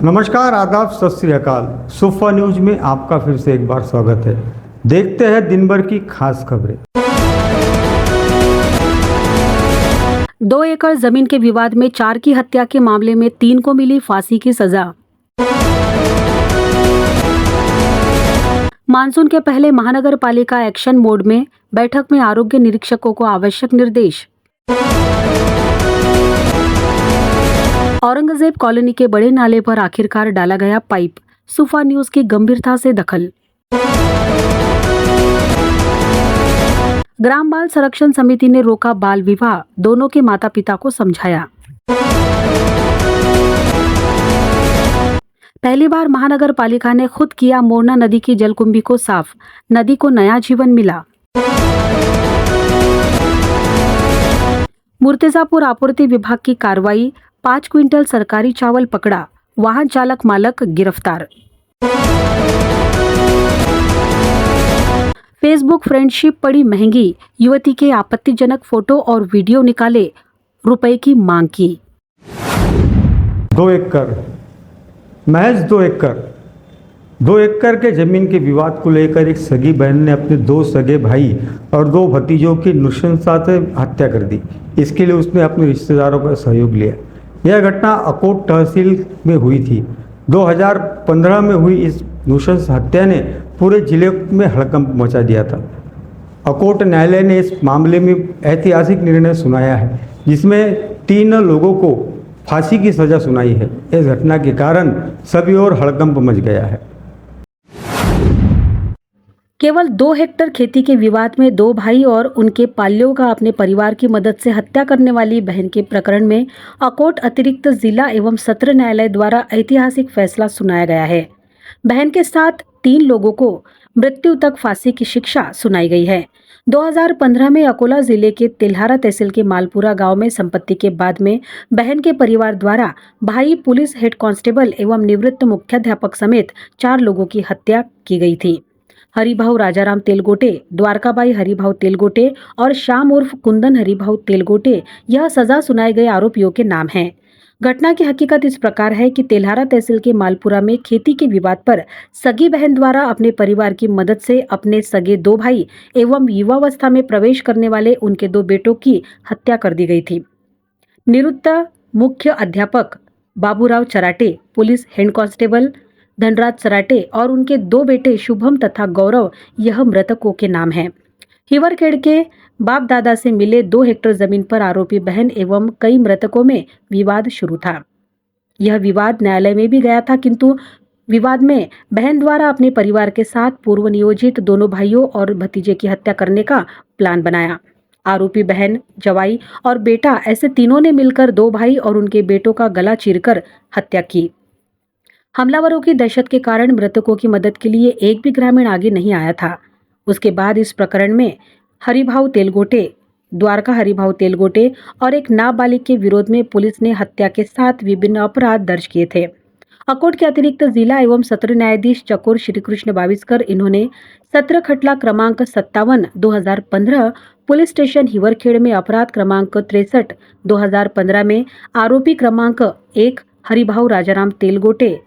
नमस्कार, आदाब, सत श्री अकाल। सुफा न्यूज में आपका फिर से एक बार स्वागत है। देखते हैं दिन भर की खास खबरें। 2 एकड़ जमीन के विवाद में 4 की हत्या के मामले में 3 को मिली फांसी की सजा। मानसून के पहले महानगर पालिका एक्शन मोड में, बैठक में आरोग्य निरीक्षकों को आवश्यक निर्देश। औरंगजेब कॉलोनी के बड़े नाले पर आखिरकार डाला गया पाइप, सुफा न्यूज की गंभीरता से दखल। ग्राम बाल संरक्षण समिति ने रोका बाल विवाह, दोनों के माता पिता को समझाया। पहली बार महानगर पालिका ने खुद किया मोरना नदी की जलकुंभी को साफ, नदी को नया जीवन मिला। मुर्तजापुर आपूर्ति विभाग की कार्रवाई, 5 क्विंटल सरकारी चावल पकड़ा, वाहन चालक मालक गिरफ्तार। फेसबुक फ्रेंडशिप पड़ी महंगी, युवती के आपत्तिजनक फोटो और वीडियो निकाले, रुपए की मांग की। 2 एकड़, महज 2 एकड़ के जमीन के विवाद को लेकर एक सगी बहन ने अपने 2 सगे भाई और 2 भतीजों की नृशंसता से हत्या कर दी। इसके लिए उसने अपने रिश्तेदारों का सहयोग लिया। यह घटना अकोट तहसील में हुई थी। 2015 में हुई इस नृशंस हत्या ने पूरे जिले में हड़कंप मचा दिया था। अकोट न्यायालय ने इस मामले में ऐतिहासिक निर्णय सुनाया है, जिसमें 3 लोगों को फांसी की सजा सुनाई है। इस घटना के कारण सभी ओर हड़कंप मच गया है। केवल 2 हेक्टेयर खेती के विवाद में 2 भाई और उनके पाल्यों का अपने परिवार की मदद से हत्या करने वाली बहन के प्रकरण में अकोट अतिरिक्त जिला एवं सत्र न्यायालय द्वारा ऐतिहासिक फैसला सुनाया गया है। बहन के साथ 3 लोगों को मृत्यु तक फांसी की शिक्षा सुनाई गई है। 2015 में अकोला जिले के तेल्हारा तहसील के मालपुरा गांव में संपत्ति के बाद में बहन के परिवार द्वारा भाई, पुलिस हेड कांस्टेबल एवं निवृत्त मुख्याध्यापक समेत 4 लोगों की हत्या की गई थी। हरिभाऊ राजाराम तेलगोटे, द्वारकाबाई हरिभाऊ तेलगोटे और श्याम उर्फ कुंदन हरिभाऊ तेलगोटे यह सजा सुनाए गए आरोपियों के नाम हैं। घटना की हकीकत इस प्रकार है कि तेल्हारा तहसील के मालपुरा में खेती के विवाद पर सगी बहन द्वारा अपने परिवार की मदद से अपने सगे 2 भाई एवं युवावस्था में प्रवेश करने वाले उनके 2 बेटों की हत्या कर दी गई थी। निवृत्त मुख्य अध्यापक Baburao Charate, police head constable Dhanraj Charate और उनके 2 बेटे शुभम तथा गौरव यह मृतकों के नाम हैं। हिवरखेड़ के बाप दादा से मिले 2 हेक्टेयर जमीन पर आरोपी बहन एवं कई मृतकों में विवाद शुरू था। यह विवाद न्यायालय में भी गया था, किंतु विवाद में बहन द्वारा अपने परिवार के साथ पूर्व नियोजित दोनों भाइयों और भतीजे की हत्या करने का प्लान बनाया। आरोपी बहन, जवाई और बेटा ऐसे तीनों ने मिलकर 2 भाई और उनके बेटों का गला चीरकर हत्या की। हमलावरों की दहशत के कारण मृतकों की मदद के लिए एक भी ग्रामीण आगे नहीं आया था। उसके बाद इस प्रकरण में हरिभाऊ तेलगोटे, द्वारका हरिभाऊ तेलगोटे और एक नाबालिग के विरोध में पुलिस ने हत्या के साथ विभिन्न अपराध दर्ज किए थे। अकोट के अतिरिक्त जिला एवं सत्र न्यायाधीश चकोर श्रीकृष्ण बाविस्कर इन्होंने सत्र खटला क्रमांक 57/2015 पुलिस स्टेशन हिवरखेड़ में अपराध क्रमांक 63/2015 में आरोपी क्रमांक 1 हरिभाऊ राजाराम तेलगोटे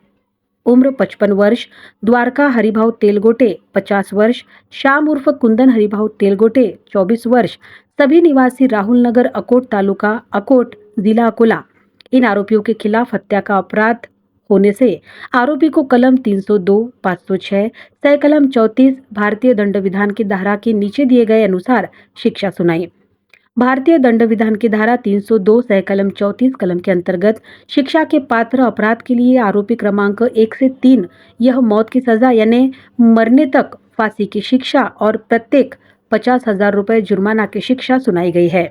उम्र 55 वर्ष, द्वारका हरिभाऊ तेलगोटे 50 वर्ष, श्याम उर्फ कुंदन हरिभाऊ तेलगोटे 24 वर्ष, सभी निवासी राहुल नगर, अकोट तालुका अकोट, जिला अकोला। इन आरोपियों के खिलाफ हत्या का अपराध होने से आरोपी को कलम 302, 506, सह कलम 34 भारतीय दंड विधान की धारा के नीचे दिए गए अनुसार शिक्षा सुनाई। भारतीय दंड विधान की धारा 302 सह कलम 34 कलम के अंतर्गत शिक्षा के पात्र अपराध के लिए आरोपी क्रमांक 1 से 3 यह मौत की सजा यानी मरने तक फांसी की शिक्षा और प्रत्येक 50,000 रुपए जुर्माना की शिक्षा सुनाई गई है।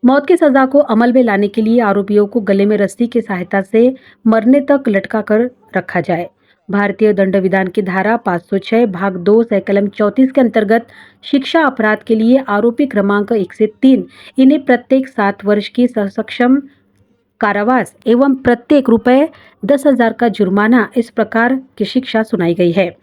मौत की सजा को अमल में लाने के लिए आरोपियों को गले में रस्सी की सहायता से मरने तक लटका कर रखा जाए। भारतीय दंड विधान की धारा 506 भाग 2 सह कलम 34 के अंतर्गत शिक्षा अपराध के लिए आरोपी क्रमांक 1 से 3 इन्हें प्रत्येक 7 वर्ष की सश्रम कारावास एवं प्रत्येक रुपए 10,000 का जुर्माना इस प्रकार की शिक्षा सुनाई गई है।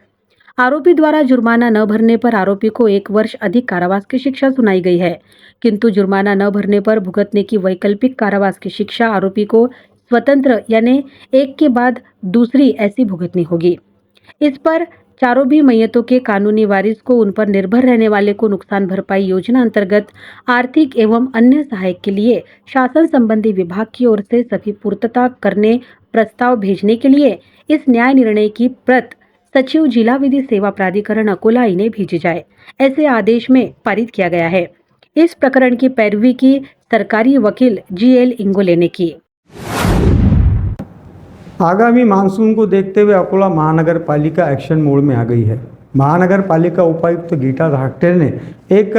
आरोपी द्वारा जुर्माना न भरने पर आरोपी को 1 वर्ष अधिक कारावास की शिक्षा सुनाई गई है, किंतु जुर्माना न भरने पर भुगतने की वैकल्पिक कारावास की शिक्षा आरोपी को स्वतंत्र यानी एक के बाद दूसरी ऐसी भुगतनी होगी। इस पर चारों भी मैयतों के कानूनी वारिस को उन पर निर्भर रहने वाले को नुकसान भरपाई योजना अंतर्गत आर्थिक एवं अन्य सहायक के लिए शासन संबंधी विभाग की ओर से सभी पूर्तता करने प्रस्ताव भेजने के लिए इस न्याय निर्णय की प्रत सचिव जिला विधि सेवा प्राधिकरण अकोला इन्हें भेजी जाए, ऐसे आदेश में पारित किया गया है। इस प्रकरण की पैरवी की सरकारी वकील GL इंगोले ने की। आगामी मानसून को देखते हुए अकोला महानगर पालिका एक्शन मोड में आ गई है। महानगर पालिका उपायुक्त गीता धाकटे ने एक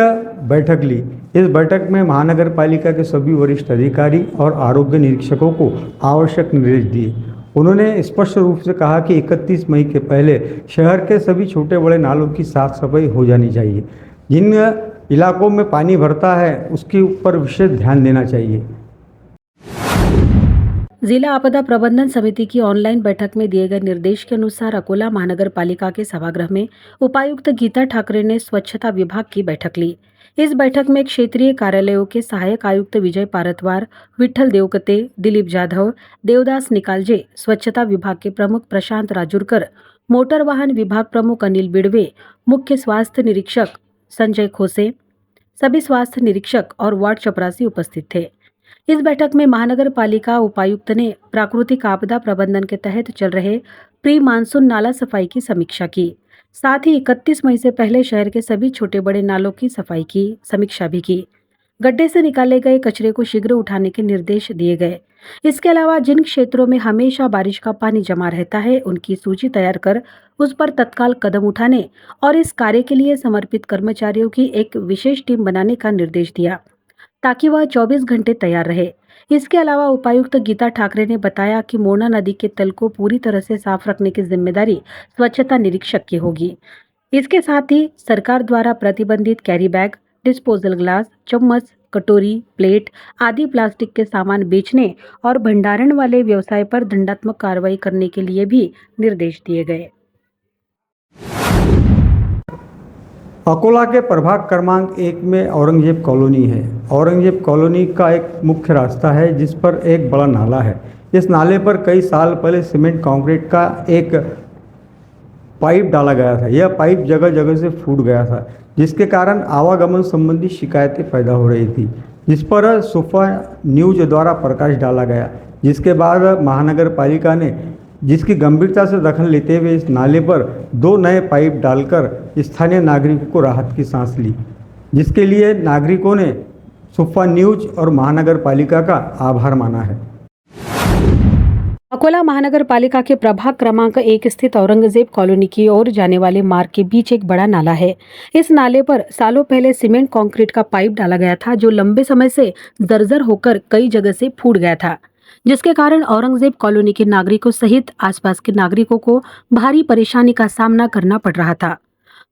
बैठक ली। इस बैठक में महानगर पालिका के सभी वरिष्ठ अधिकारी और आरोग्य निरीक्षकों को आवश्यक निर्देश दिए। उन्होंने स्पष्ट रूप से कहा कि 31 मई के पहले शहर के सभी छोटे बड़े नालों की साफ सफाई हो जानी चाहिए। जिन इलाकों में पानी भरता है उसके ऊपर विशेष ध्यान देना चाहिए। जिला आपदा प्रबंधन समिति की ऑनलाइन बैठक में दिए गए निर्देश के अनुसार अकोला महानगर पालिका के सभागृह में उपायुक्त गीता ठाकरे ने स्वच्छता विभाग की बैठक ली। इस बैठक में क्षेत्रीय कार्यालयों के सहायक आयुक्त विजय पारतवार, विठल देवकते, दिलीप जाधव, देवदास निकालजे, स्वच्छता विभाग के प्रमुख प्रशांत राजूरकर, मोटर वाहन विभाग प्रमुख अनिल बिड़वे, मुख्य स्वास्थ्य निरीक्षक संजय खोसे, सभी स्वास्थ्य निरीक्षक और वार्ड चपरासी उपस्थित थे। इस बैठक में महानगर पालिका उपायुक्त ने प्राकृतिक आपदा प्रबंधन के तहत चल रहे प्री मानसून नाला सफाई की समीक्षा की। साथ ही 31 मई से पहले शहर के सभी छोटे बड़े नालों की सफाई की समीक्षा भी की। गड्ढे से निकाले गए कचरे को शीघ्र उठाने के निर्देश दिए गए। इसके अलावा जिन क्षेत्रों में हमेशा बारिश का पानी जमा रहता है उनकी सूची तैयार कर उस पर तत्काल कदम उठाने और इस कार्य के लिए समर्पित कर्मचारियों की एक विशेष टीम बनाने का निर्देश दिया ताकि वह 24 घंटे तैयार रहे। इसके अलावा उपायुक्त गीता ठाकरे ने बताया कि मोरना नदी के तल को पूरी तरह से साफ रखने की जिम्मेदारी स्वच्छता निरीक्षक की होगी। इसके साथ ही सरकार द्वारा प्रतिबंधित कैरी बैग, डिस्पोजल ग्लास, चम्मच, कटोरी, प्लेट आदि प्लास्टिक के सामान बेचने और भंडारण वाले व्यवसाय पर दंडात्मक कार्रवाई करने के लिए भी निर्देश दिए गए। अकोला के प्रभाग क्रमांक 1 में औरंगजेब कॉलोनी है। औरंगजेब कॉलोनी का एक मुख्य रास्ता है जिस पर एक बड़ा नाला है। इस नाले पर कई साल पहले सीमेंट कंक्रीट का एक पाइप डाला गया था। यह पाइप जगह जगह से फूट गया था जिसके कारण आवागमन संबंधी शिकायतें पैदा हो रही थी, जिस पर सुफा न्यूज द्वारा प्रकाश डाला गया। जिसके बाद महानगर पालिका ने जिसकी गंभीरता से दखल लेते हुए इस नाले पर 2 नए पाइप डालकर स्थानीय नागरिकों को राहत की सांस ली, जिसके लिए नागरिकों ने सुफा न्यूज और महानगर पालिका का आभार माना है। अकोला महानगर पालिका के प्रभाग क्रमांक 1 स्थित औरंगजेब कॉलोनी की ओर जाने वाले मार्ग के बीच एक बड़ा नाला है। इस नाले पर सालों पहले सीमेंट कंक्रीट का पाइप डाला गया था जो लंबे समय से जर्जर होकर कई जगह से फूट गया था, जिसके कारण औरंगजेब कॉलोनी के नागरिकों सहित आसपास के नागरिकों को भारी परेशानी का सामना करना पड़ रहा था।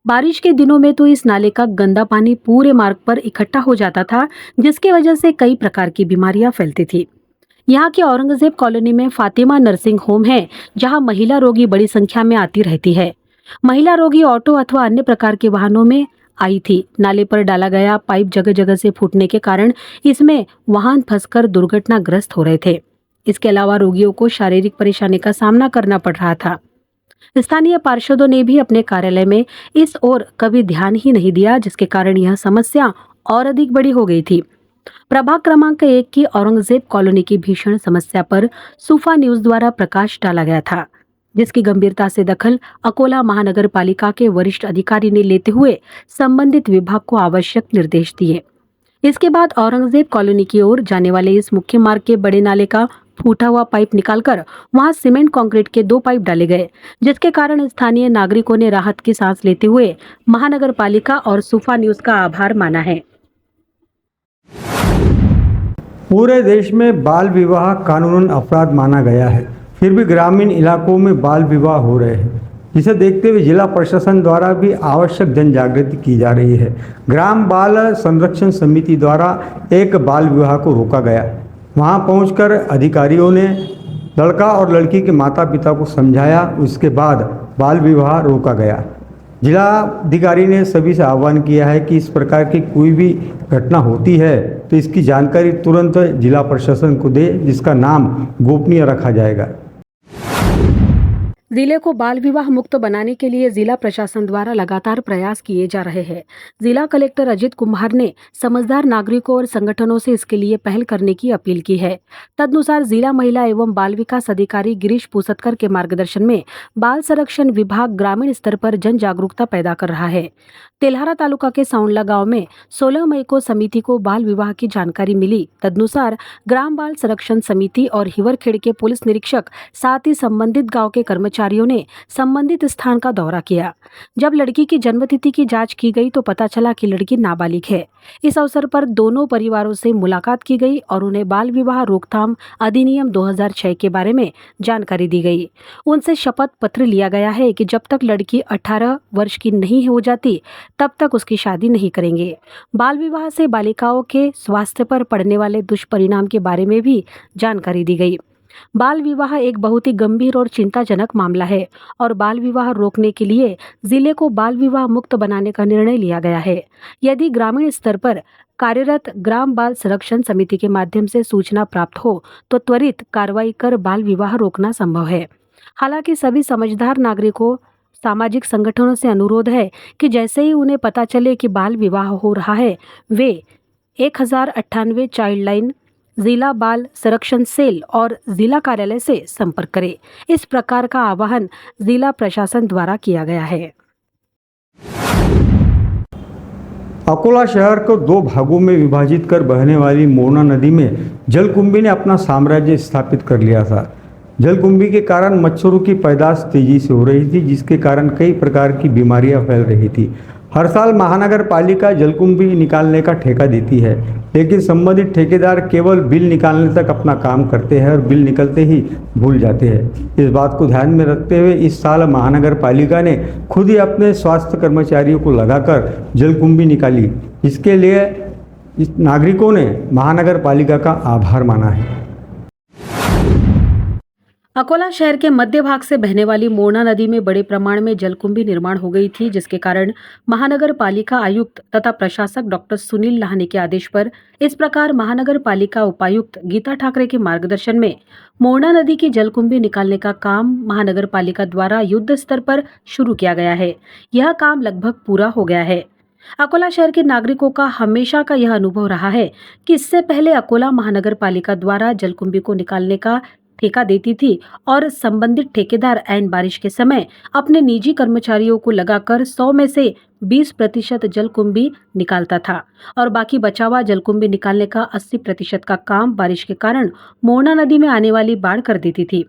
बारिश के दिनों में तो इस नाले का गंदा पानी पूरे मार्ग पर इकट्ठा हो जाता था, जिसकी वजह से कई प्रकार की बीमारियां फैलती थी। यहाँ के औरंगजेब कॉलोनी में फातिमा नर्सिंग होम है, जहाँ महिला रोगी बड़ी संख्या में आती रहती है। महिला रोगी ऑटो अथवा अन्य प्रकार के वाहनों में आई थी। नाले पर डाला गया पाइप जगह जगह से फूटने के कारण इसमें वाहन फंसकर दुर्घटनाग्रस्त हो रहे थे। इसके अलावा रोगियों को शारीरिक परेशानी का सामना करना पड़ रहा था। स्थानीय पार्षदों ने भी अपने कार्यालय में इस ओर कभी ध्यान ही नहीं दिया, जिसके कारण यह समस्या और अधिक बड़ी हो गई थी। प्रभाग क्रमांक 1 की औरंगजेब कॉलोनी की भीषण समस्या पर सुफा न्यूज द्वारा प्रकाश डाला गया था, जिसकी गंभीरता से दखल अकोला महानगर पालिका के वरिष्ठ अधिकारी ने लेते हुए संबंधित विभाग को आवश्यक निर्देश दिए। इसके बाद औरंगजेब कॉलोनी की ओर जाने वाले इस मुख्य मार्ग के बड़े नाले का फूटा हुआ पाइप निकालकर वहां सीमेंट कंक्रीट के 2 पाइप डाले गए, जिसके कारण स्थानीय नागरिकों ने राहत की सांस लेते हुए महानगर पालिका और सुफा न्यूज का आभार माना है। पूरे देश में बाल विवाह कानूनन अपराध माना गया है, फिर भी ग्रामीण इलाकों में बाल विवाह हो रहे हैं, जिसे देखते हुए जिला प्रशासन द्वारा भी आवश्यक जन जागृति की जा रही है। ग्राम बाल संरक्षण समिति द्वारा एक बाल विवाह को रोका गया। वहां पहुंचकर अधिकारियों ने लड़का और लड़की के माता पिता को समझाया, उसके बाद बाल विवाह रोका गया। जिलाधिकारी ने सभी से आह्वान किया है कि इस प्रकार की कोई भी घटना होती है तो इसकी जानकारी तुरंत जिला प्रशासन को दे, जिसका नाम गोपनीय रखा जाएगा। जिले को बाल विवाह मुक्त बनाने के लिए जिला प्रशासन द्वारा लगातार प्रयास किए जा रहे हैं। जिला कलेक्टर अजित कुमार ने समझदार नागरिकों और संगठनों से इसके लिए पहल करने की अपील की है। तदनुसार जिला महिला एवं बाल विकास अधिकारी गिरीश पुसतकर के मार्गदर्शन में बाल संरक्षण विभाग ग्रामीण स्तर पर जन जागरूकता पैदा कर रहा है। तेल्हारा तालुका के साउंडला गांव में 16 मई को समिति को बाल विवाह की जानकारी मिली। तदनुसार ग्राम बाल संरक्षण समिति और हिवरखेड़ के पुलिस निरीक्षक साथ ही संबंधित गांव के कर्मचारियों ने संबंधित स्थान का दौरा किया। जब लड़की की जन्मतिथि की जांच की गई तो पता चला कि लड़की नाबालिग है। इस अवसर पर दोनों परिवारों से मुलाकात की गई और उन्हें बाल विवाह रोकथाम अधिनियम 2006 के बारे में जानकारी दी गई। उनसे शपथ पत्र लिया गया है कि जब तक लड़की 18 वर्ष की नहीं हो जाती तब तक उसकी शादी नहीं करेंगे। बाल विवाह से बालिकाओं के स्वास्थ्य पर पड़ने वाले दुष्परिणाम के बारे में भी जानकारी दी गई। बाल विवाह एक बहुत ही गंभीर और चिंताजनक मामला है और बाल विवाह रोकने के लिए जिले को बाल विवाह मुक्त बनाने का निर्णय लिया गया है। यदि ग्रामीण स्तर पर कार्यरत ग्राम बाल संरक्षण समिति के माध्यम से सूचना प्राप्त हो तो त्वरित कार्रवाई कर बाल विवाह रोकना संभव है। हालांकि सभी समझदार नागरिकों सामाजिक संगठनों से अनुरोध है कि जैसे ही उन्हें पता चले कि बाल विवाह हो रहा है वे 1098 चाइल्ड लाइन, जिला बाल संरक्षण सेल और जिला कार्यालय से संपर्क करें। इस प्रकार का आह्वान जिला प्रशासन द्वारा किया गया है। अकोला शहर को दो भागों में विभाजित कर बहने वाली मोरना नदी में जलकुंभी ने अपना साम्राज्य स्थापित कर लिया था। जलकुंभी के कारण मच्छरों की पैदाश तेजी से हो रही थी, जिसके कारण कई प्रकार की बीमारियां फैल रही थी। हर साल महानगर पालिका जलकुंभी निकालने का ठेका देती है, लेकिन संबंधित ठेकेदार केवल बिल निकालने तक अपना काम करते हैं और बिल निकलते ही भूल जाते हैं। इस बात को ध्यान में रखते हुए इस साल महानगर पालिका ने खुद ही अपने स्वास्थ्य कर्मचारियों को लगाकर जलकुंभी निकाली। इसके लिए नागरिकों ने महानगर पालिका का आभार माना है। अकोला शहर के मध्य भाग से बहने वाली मोरना नदी में बड़े प्रमाण में जलकुंभी निर्माण हो गई थी, जिसके कारण महानगर पालिका आयुक्त तथा प्रशासक डॉक्टर सुनील लाहनी के आदेश पर इस प्रकार महानगर पालिका उपायुक्त गीता ठाकरे के मार्गदर्शन में मोरना नदी की जलकुंभी निकालने का काम महानगर पालिका द्वारा युद्ध स्तर पर शुरू किया गया है। यह काम लगभग पूरा हो गया है। अकोला शहर के नागरिकों का हमेशा का यह अनुभव रहा है कि इससे पहले अकोला महानगर पालिका द्वारा जलकुंभी को निकालने का ठेका देती थी और संबंधित ठेकेदार ऐन बारिश के समय अपने निजी कर्मचारियों को लगाकर 100 में से 20% जलकुंभी निकालता था और बाकी बचा हुआ जलकुंभी निकालने का 80% का काम बारिश के कारण मोरना नदी में आने वाली बाढ़ कर देती थी।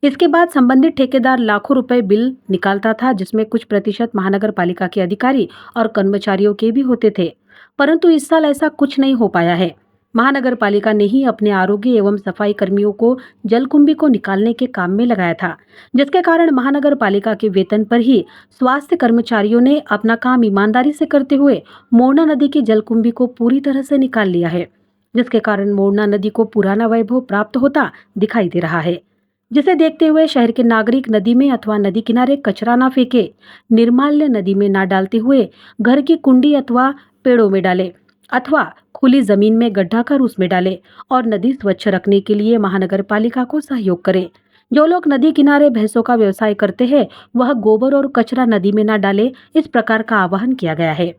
इसके बाद संबंधित ठेकेदार लाखों रुपए बिल निकालता था, जिसमें कुछ प्रतिशत महानगर पालिका के अधिकारी और कर्मचारियों के भी होते थे, परंतु इस साल ऐसा कुछ नहीं हो पाया है। महानगर पालिका ने ही अपने आरोग्य एवं सफाई कर्मियों को जलकुंभी को निकालने के काम में लगाया था, जिसके कारण महानगर पालिका के वेतन पर ही स्वास्थ्य कर्मचारियों ने अपना काम ईमानदारी से करते हुए मोरना नदी की जलकुंभी को पूरी तरह से निकाल लिया है, जिसके कारण मोरना नदी को पुराना वैभव प्राप्त होता दिखाई दे रहा है। जिसे देखते हुए शहर के नागरिक नदी में अथवा नदी किनारे कचरा ना फेंके, निर्माल्य नदी में ना डालते हुए घर की कुंडी अथवा पेड़ों में डाले अथवा खुली जमीन में गड्ढा कर उसमें डालें और नदी स्वच्छ रखने के लिए महानगर पालिका को सहयोग करें। जो लोग नदी किनारे भैंसों का व्यवसाय करते हैं वह गोबर और कचरा नदी में न डालें, इस प्रकार का आह्वान किया गया है।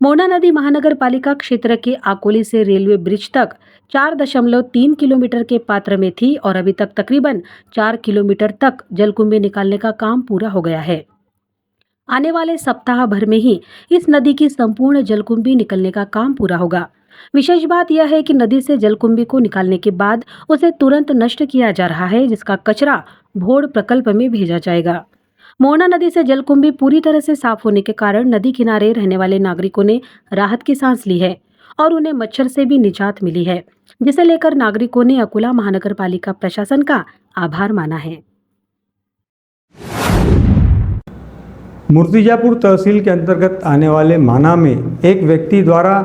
मोरना नदी महानगर पालिका क्षेत्र के आकोली से रेलवे ब्रिज तक 4.3 किलोमीटर के पात्र में थी और अभी तक तकरीबन 4 किलोमीटर तक जलकुंभी निकालने का काम पूरा हो गया है। आने वाले सप्ताह भर में ही इस नदी की संपूर्ण जलकुंभी निकलने का काम पूरा होगा। विशेष बात यह है कि नदी से जलकुंभी को निकालने के बाद उसे तुरंत नष्ट किया जा रहा है, जिसका कचरा भोड़ प्रकल्प में भेजा जाएगा। मोरना नदी से जलकुंभी पूरी तरह से साफ होने के कारण नदी किनारे रहने वाले नागरिकों ने राहत की सांस ली है और उन्हें मच्छर से भी निजात मिली है, जिसे लेकर नागरिकों ने अकोला महानगर पालिका प्रशासन का आभार माना है। मूर्तिजापुर तहसील के अंतर्गत आने वाले माना में एक व्यक्ति द्वारा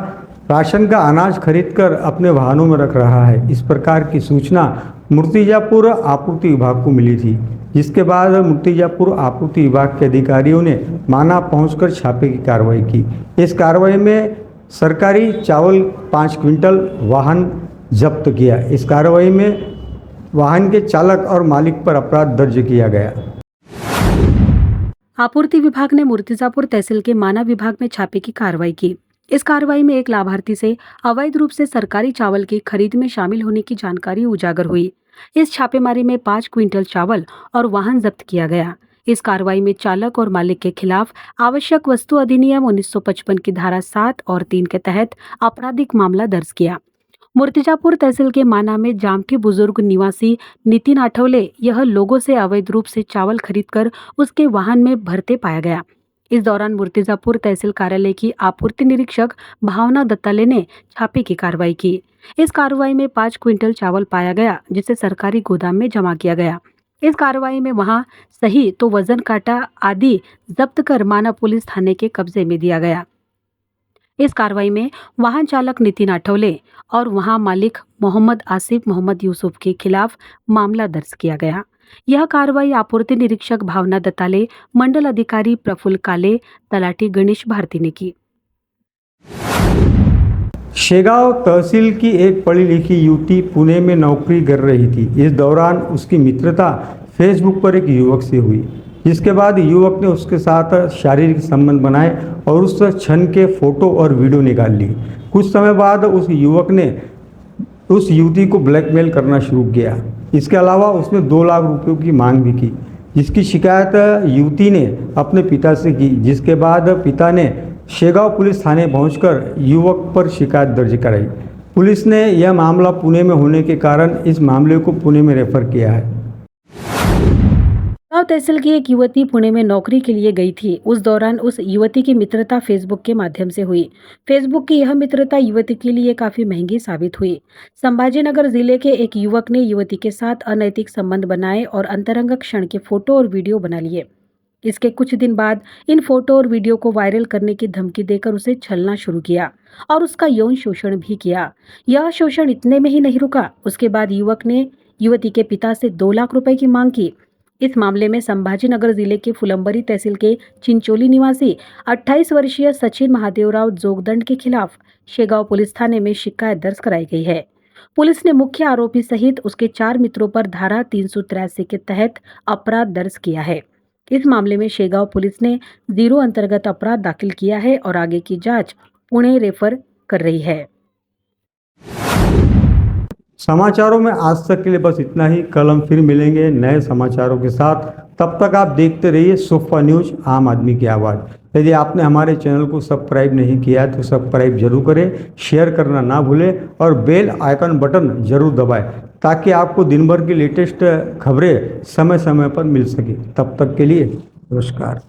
राशन का अनाज खरीदकर अपने वाहनों में रख रहा है। इस प्रकार की सूचना मूर्तिजापुर आपूर्ति विभाग को मिली थी, जिसके बाद मुर्तिजापुर आपूर्ति विभाग के अधिकारियों ने माना पहुंचकर छापे की कार्रवाई की। इस कार्रवाई में सरकारी चावल 5 क्विंटल वाहन जब्त किया। इस कार्रवाई में वाहन के चालक और मालिक पर अपराध दर्ज किया गया। आपूर्ति विभाग ने मूर्तिजापुर तहसील के माना विभाग में छापे की कार्रवाई की। इस कार्रवाई में एक लाभार्थी से अवैध रूप से सरकारी चावल की खरीद में शामिल होने की जानकारी उजागर हुई। इस छापेमारी में 5 क्विंटल चावल और वाहन जब्त किया गया। इस कार्रवाई में चालक और मालिक के खिलाफ आवश्यक वस्तु अधिनियम 1955 की धारा 7 और 3 के तहत आपराधिक मामला दर्ज किया। मूर्तिजापुर तहसील के माना में जामठी बुजुर्ग निवासी नितिन आठवले यह लोगों से अवैध रूप से चावल खरीदकर उसके वाहन में भरते पाया गया। इस दौरान मूर्तिजापुर तहसील कार्यालय की आपूर्ति निरीक्षक भावना दत्ताले ने छापे की कार्रवाई की। इस कार्रवाई में 5 क्विंटल चावल पाया गया, जिसे सरकारी गोदाम में जमा किया गया। इस कार्रवाई में वहां सही तो वजन काटा आदि जब्त कर माना पुलिस थाने के कब्जे में दिया गया। इस कार्रवाई में वाहन चालक नितिन आठवले और वहां मालिक मोहम्मद आसिफ मोहम्मद यूसुफ के खिलाफ मामला दर्ज किया गया। यह कार्रवाई आपूर्ति निरीक्षक भावना दत्ताले, मंडल अधिकारी प्रफुल्ल काले, तलाठी गणेश भारती ने की। शेगांव तहसील की एक पढ़ी लिखी युवती पुणे में नौकरी कर रही थी। इस दौरान उसकी मित्रता फेसबुक पर एक युवक से हुई, जिसके बाद युवक ने उसके साथ शारीरिक संबंध बनाए और उस क्षण के फोटो और वीडियो निकाल ली। कुछ समय बाद उस युवक ने उस युवती को ब्लैकमेल करना शुरू किया। इसके अलावा उसने 2 लाख रुपयों की मांग भी की, जिसकी शिकायत युवती ने अपने पिता से की, जिसके बाद पिता ने शेगांव पुलिस थाने पहुंचकर युवक पर शिकायत दर्ज कराई। पुलिस ने यह मामला पुणे में होने के कारण इस मामले को पुणे में रेफर किया है। शेगांव तहसील की एक युवती पुणे में नौकरी के लिए गई थी। उस दौरान उस युवती की मित्रता फेसबुक के माध्यम से हुई। फेसबुक की यह मित्रता युवती के लिए काफी महंगी साबित हुई। संभाजीनगर जिले के एक युवक ने युवती के साथ अनैतिक संबंध बनाए और अंतरंग क्षण के फोटो और वीडियो बना लिए। इसके कुछ दिन बाद इन फोटो और वीडियो को वायरल करने की धमकी देकर उसे छलना शुरू किया और उसका यौन शोषण भी किया। यह शोषण इतने में ही नहीं रुका। उसके बाद युवक ने युवती के पिता से 2 लाख रुपए की मांग की। इस मामले में संभाजीनगर जिले के फुलंबरी तहसील के चिंचोली निवासी 28 वर्षीय सचिन महादेवराव जोगदंड के खिलाफ शेगांव पुलिस थाने में शिकायत दर्ज कराई गई है। पुलिस ने मुख्य आरोपी सहित उसके 4 मित्रों पर धारा 383 के तहत अपराध दर्ज किया है। इस मामले में शेगांव पुलिस ने 0 अंतर्गत अपराध दाखिल किया है और आगे की जांच पुणे रेफर कर रही है। समाचारों में आज तक के लिए बस इतना ही। कल हम फिर मिलेंगे नए समाचारों के साथ। तब तक आप देखते रहिए सोफा न्यूज, आम आदमी की आवाज़। यदि आपने हमारे चैनल को सब्सक्राइब नहीं किया है तो सब्सक्राइब जरूर करें, शेयर करना ना भूलें और बेल आइकन बटन जरूर दबाएं, ताकि आपको दिन भर की लेटेस्ट खबरें समय समय पर मिल सके। तब तक के लिए नमस्कार।